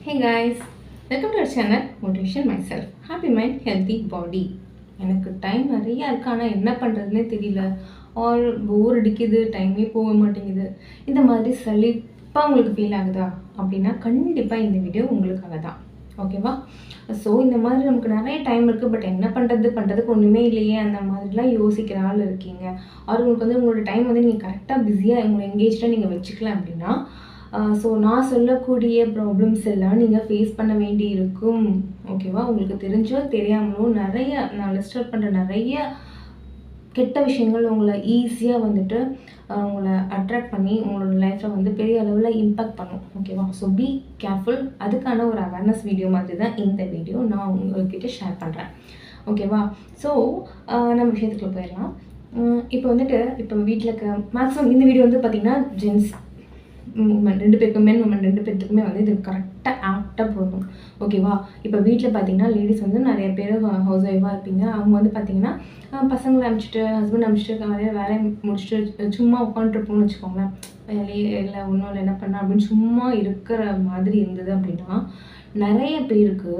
Hey guys, welcome to our channel Motivation Myself. Happy Mind, Healthy Body. எனக்கு time நிறையா இருக்கு, ஆனால் என்ன பண்ணுறதுனே தெரியல. ஆர் போர் அடிக்குது, டைமே போக மாட்டேங்குது. இந்த மாதிரி சலிப்பாக உங்களுக்கு ஃபீல் ஆகுதா அப்படின்னா கண்டிப்பாக இந்த வீடியோ உங்களுக்காக தான். ஓகேவா? ஸோ இந்த மாதிரி நமக்கு நிறைய டைம் இருக்குது, பட் என்ன பண்ணுறதுக்கு ஒன்றுமே இல்லையே அந்த மாதிரிலாம் யோசிக்கிற ஆள் இருக்கீங்க. ஆர் உங்களுக்கு வந்து உங்களோட டைம் வந்து நீங்கள் கரெக்டாக பிஸியாக உங்களை எங்கேஜாக நீங்கள் வச்சுக்கலாம் அப்படின்னா ஸோ நான் சொல்லக்கூடிய ப்ராப்ளம்ஸ் எல்லாம் நீங்கள் ஃபேஸ் பண்ண வேண்டி இருக்கும். ஓகேவா? உங்களுக்கு தெரிஞ்சோ தெரியாமலோ நிறைய நான் லிஸ்ட் அவுட் பண்ணுற நிறைய கெட்ட விஷயங்கள் உங்களை ஈஸியாக வந்துட்டு உங்களை அட்ராக்ட் பண்ணி உங்களோட லைஃப்பில் வந்து பெரிய அளவில் இம்பேக்ட் பண்ணும். ஓகேவா? So be careful. அதுக்கான ஒரு அவேர்னஸ் வீடியோ மாதிரி தான் இந்த வீடியோ நான் உங்கள்கிட்ட ஷேர் பண்ணுறேன். ஓகேவா? ஸோ நம்ம விஷயத்துக்குள்ள போயிடலாம். இப்போ வந்துட்டு இப்போ வீட்டில் இருக்க மேக்ஸிமம் இந்த வீடியோ வந்து பார்த்திங்கன்னா ஜென்ஸ் உமன் 2 பேருக்கும், மென் உமன் 2 பேர்த்துக்குமே வந்து இது கரெக்டாக ஆப்டாக போகும். ஓகேவா? இப்போ வீட்டில் பார்த்தீங்கன்னா லேடிஸ் வந்து நிறைய பேர் ஹவுஸ் ஒய்ஃபாக இருப்பீங்க. அவங்க வந்து பார்த்தீங்கன்னா பசங்களை அனுப்பிச்சிட்டு ஹஸ்பண்ட் அனுப்பிச்சிட்டு காலையில் வேலையை முடிச்சுட்டு சும்மா உட்காந்துருப்போம்னு வச்சுக்கோங்களேன். வேலையே இல்லை, ஒன்றும் இல்லை, என்ன பண்ண அப்படின்னு சும்மா இருக்கிற மாதிரி இருந்தது அப்படின்னா நிறைய பேருக்கு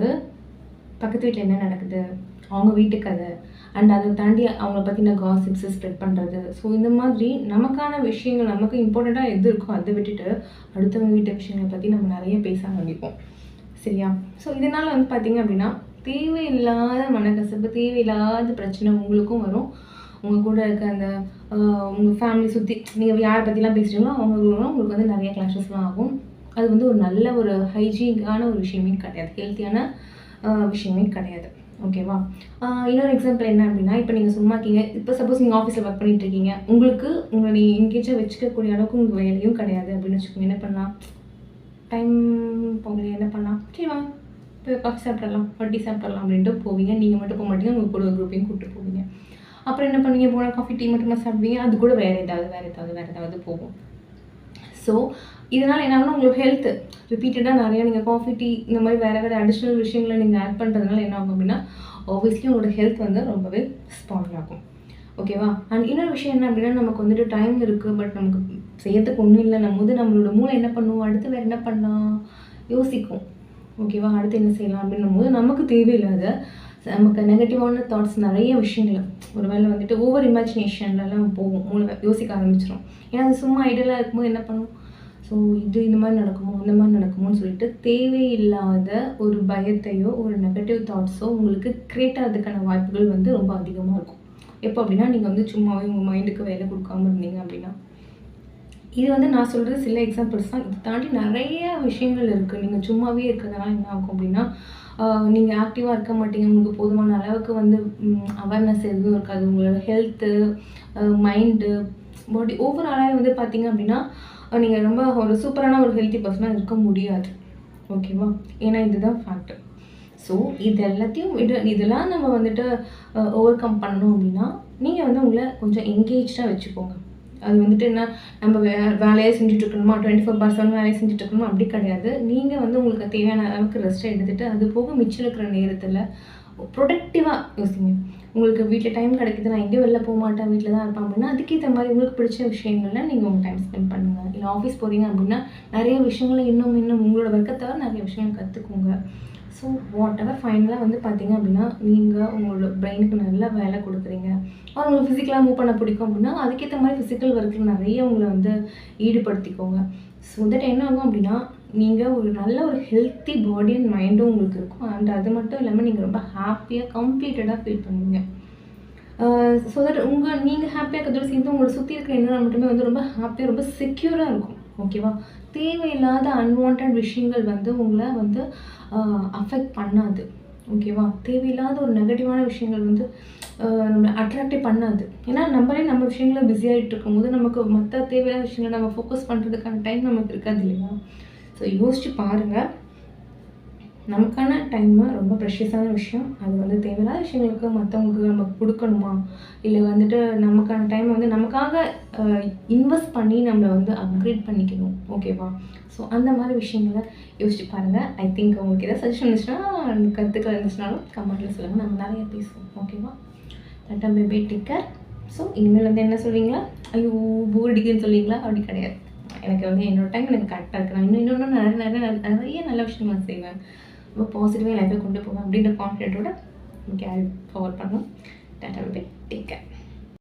பக்கத்து வீட்டில் என்ன நடக்குது, அவங்க வீட்டு கதை அண்ட் அதை தாண்டி அவங்கள பற்றின காசிப்ஸை ஸ்ப்ரெட் பண்ணுறது. ஸோ இந்த மாதிரி நமக்கான விஷயங்கள், நமக்கு இம்பார்ட்டண்ட்டாக எது இருக்கோ அதை விட்டுட்டு அடுத்தவங்க வீட்டு விஷயங்களை பற்றி நம்ம நிறைய பேச ஆரம்பிப்போம். சரியா? ஸோ இதனால் வந்து பார்த்திங்க அப்படின்னா தேவையில்லாத மனக்கசப்பு, தேவையில்லாத பிரச்சனை உங்களுக்கும் வரும். உங்கள் கூட இருக்க அந்த உங்கள் ஃபேமிலி சுற்றி நீங்கள் யாரை பற்றிலாம் பேசுகிறீங்களோ அவங்களும் உங்களுக்கு வந்து நிறைய கிளாஷஸ்லாம் ஆகும். அது வந்து ஒரு நல்ல ஒரு ஹைஜீனிக்கான ஒரு விஷயமே கிடையாது, ஹெல்த்தியான விஷயமே கிடையாது. ஓகேவா? இன்னொரு எக்ஸாம்பிள் என்ன அப்படின்னா, இப்போ நீங்கள் சும்மா இருக்கீங்க. இப்போ சப்போஸ் நீங்கள் ஆஃபீஸில் ஒர்க் பண்ணிகிட்டு இருக்கீங்க, உங்களுக்கு உங்களை நீங்கள் எங்கேஜாக வச்சுக்கக்கூடிய அளவுக்கு உங்களுக்கு வேலையும் கிடையாது அப்படின்னு வச்சுக்கோங்க. என்ன பண்ணலாம்? டைம் போகல, என்ன பண்ணலாம்? சரி வாங்க இப்போ காஃபி சாப்பிட்றலாம், டீ சாப்பிட்றலாம் அப்படின்ட்டு போவீங்க. நீங்கள் மட்டும் போக மாட்டீங்க, உங்கள் கூட ஒரு குரூப்பையும் கூப்பிட்டு போவீங்க. அப்புறம் என்ன பண்ணுவீங்க? போனால் காஃபி டீ மட்டுமா சாப்பிடுவீங்க, அது கூட வேறு ஏதாவது போகும். ஸோ இதனால் என்ன ஆகும்னா உங்களுக்கு ஹெல்த்து ரிப்பீட்டடாக நிறையா நீங்கள் காஃபி டீ இந்த மாதிரி வேறு அடிஷ்னல் விஷயங்களை நீங்கள் ஆட் பண்ணுறதுனால என்ன ஆகும் அப்படின்னா ஆப்வியஸ்லி உங்களோட ஹெல்த் வந்து ரொம்பவே ஸ்பாயில் ஆகும். ஓகேவா? அண்ட் இன்னொரு விஷயம் என்ன அப்படின்னா, நமக்கு வந்துட்டு டைம் இருக்குது, பட் நமக்கு செய்யறதுக்கு ஒன்றும் இல்லை. நம்ம வந்து நம்மளோட மூளை என்ன பண்ணுவோம், அடுத்து வேறு என்ன பண்ணலாம் யோசிக்கும். ஓகேவா? அடுத்து என்ன செய்யலாம் அப்படின்னும் போது நமக்கு தேவையில்லாத நமக்கு நெகட்டிவான தாட்ஸ் நிறைய விஷயங்கள் ஒரு வேளை வந்துட்டு ஓவர் இமேஜினேஷன்லலாம் போகும். மூளை யோசிக்க ஆரம்பிச்சிடும். ஏன்னா அது சும்மா ஐடியலாக இருக்கும்போது என்ன பண்ணும், ஸோ இந்த மாதிரி நடக்குமோ அந்த மாதிரி நடக்குமோன்னு சொல்லிட்டு தேவையில்லாத ஒரு பயத்தையோ ஒரு நெகட்டிவ் தாட்ஸோ உங்களுக்கு க்ரியேட் ஆகிறதுக்கான வாய்ப்புகள் வந்து ரொம்ப அதிகமாக இருக்கும். எப்போ அப்படின்னா நீங்கள் வந்து சும்மாவே உங்கள் மைண்டுக்கு வேலை கொடுக்காமல் இருந்தீங்க அப்படின்னா. இது வந்து நான் சொல்கிறது சில எக்ஸாம்பிள்ஸ் தான். இதை தாண்டி நிறைய விஷயங்கள் இருக்குது. நீங்கள் சும்மாவே இருக்கிறதுனால என்ன ஆகும் அப்படின்னா நீங்கள் ஆக்டிவாக இருக்க மாட்டீங்க. உங்களுக்கு போதுமான அளவுக்கு வந்து அவேர்னஸ் எதுவும் இருக்காது. உங்களோட ஹெல்த்து, மைண்டு, பாடி ஓவராலாக வந்து பார்த்தீங்க அப்படின்னா நீங்கள் ரொம்ப ஒரு சூப்பரான ஒரு ஹெல்த்தி பர்சனாக இருக்க முடியாது. ஓகேவா? ஏன்னா இதுதான் ஃபேக்ட். ஸோ இது எல்லாத்தையும் இதெல்லாம் நம்ம வந்துட்டு ஓவர் கம் பண்ணணும் அப்படின்னா நீங்கள் வந்து உங்களை கொஞ்சம் என்கேஜாக வச்சுக்கோங்க. அது வந்துட்டு என்ன, நம்ம வேலையை செஞ்சுட்டு இருக்கணுமா, 24/7 வேலையை செஞ்சுட்டு இருக்கணுமா அப்படி கிடையாது. நீங்கள் வந்து உங்களுக்கு தேவையான அளவுக்கு ரெஸ்ட்டை எடுத்துகிட்டு அது போக மிச்சம் இருக்கிற நேரத்தில் ப்ரொடக்டிவாக யோசிங்க. உங்களுக்கு வீட்டில் டைம் கிடைக்குது, நான் எங்கேயும் வெளில போக மாட்டேன், வீட்டில் தான் இருப்பேன் அப்படின்னா அதுக்கேற்ற மாதிரி உங்களுக்கு பிடிச்ச விஷயங்களில் நீங்கள் உங்கள் டைம் ஸ்பெண்ட் பண்ணுங்கள். இல்லை ஆஃபீஸ் போகிறீங்க அப்படின்னா நிறைய விஷயங்களை இன்னும் உங்களோட ஒர்க்கை தவிர நிறைய விஷயங்கள் கற்றுக்கோங்க. ஸோ வாட் எவர் ஃபைனலாக வந்து பார்த்தீங்க அப்படின்னா நீங்கள் உங்களோட பிரெயினுக்கு நல்லா வேலை கொடுக்குறீங்க. உங்களுக்கு ஃபிசிக்கலாக மூவ் பண்ண பிடிக்கும் அப்படின்னா அதுக்கேற்ற மாதிரி ஃபிசிக்கல் ஒர்க்கில் நிறைய உங்களை வந்து ஈடுபடுத்திக்கோங்க. ஸோ தட் என்ன ஆகும் அப்படின்னா நீங்கள் ஒரு நல்ல ஒரு ஹெல்த்தி பாடி அண்ட் மைண்டும் உங்களுக்கு இருக்கும். அண்ட் அது மட்டும் இல்லாமல் நீங்கள் ரொம்ப ஹாப்பியாக கம்ப்ளீட்டடாக ஃபீல் பண்ணுவீங்க. ஸோ தட் நீங்கள் ஹாப்பியாக இருக்கிறதோட சேர்ந்து உங்களை சுற்றி இருக்கிற என்விரான்மெண்ட்டுமே வந்து ரொம்ப ஹாப்பியாக ரொம்ப செக்யூராக இருக்கும். ஓகேவா? தேவையில்லாத அன்வான்ட் விஷயங்கள் வந்து உங்களை வந்து அஃபெக்ட் பண்ணாது. ஓகேவா? தேவையில்லாத ஒரு நெகட்டிவான விஷயங்கள் வந்து நம்மளை அட்ராக்டே பண்ணாது. ஏன்னா நம்மளே நம்ம விஷயங்கள பிஸியாகிட்டு இருக்கும்போது நமக்கு மற்ற தேவையான விஷயங்களை நம்ம ஃபோக்கஸ் பண்ணுறதுக்கான டைம் நமக்கு இருக்காது இல்லையா? ஸோ யோசிச்சு பாருங்கள். நமக்கான டைமு ரொம்ப ப்ரெஷியஸான விஷயம். அது வந்து தேவையில்லாத விஷயங்களுக்கு மற்றவங்களுக்கு நம்ம கொடுக்கணுமா, இல்லை வந்துட்டு நமக்கான டைமை வந்து நமக்காக இன்வெஸ்ட் பண்ணி நம்மளை வந்து அப்கிரேட் பண்ணிக்கணும். ஓகேவா? ஸோ அந்த மாதிரி விஷயங்களை யோசிச்சு பாருங்கள். ஐ திங்க் உங்களுக்கு எதாவது சஜஷன் இருந்துச்சுன்னா, கருத்துக்கள் இருந்துச்சுனாலும் கமெண்ட்டில் சொல்லுங்கள். நம்ம நிறைய பேசுவோம். ஓகேவா? Tata bye bye, take care. So இனிமேல் வந்து என்ன சொல்வீங்களா, ஐயோ போர் அடிக்குதுன்னு சொல்லுவீங்களா? அப்படி கிடையாது. எனக்கு வந்து என்னோட டைம் எனக்கு கரெக்டாக இருக்கு. நான் இன்னும் நிறைய நல்ல விஷயங்கள் நான் செய்வேன். ரொம்ப பாசிட்டிவாக லைஃப்பை கொண்டு போவேன் அப்படின்ற கான்ஃபிடென்ட்டோட கேரி ஃபார்வர்ட் பண்ணணும். Tata bye bye. Take care.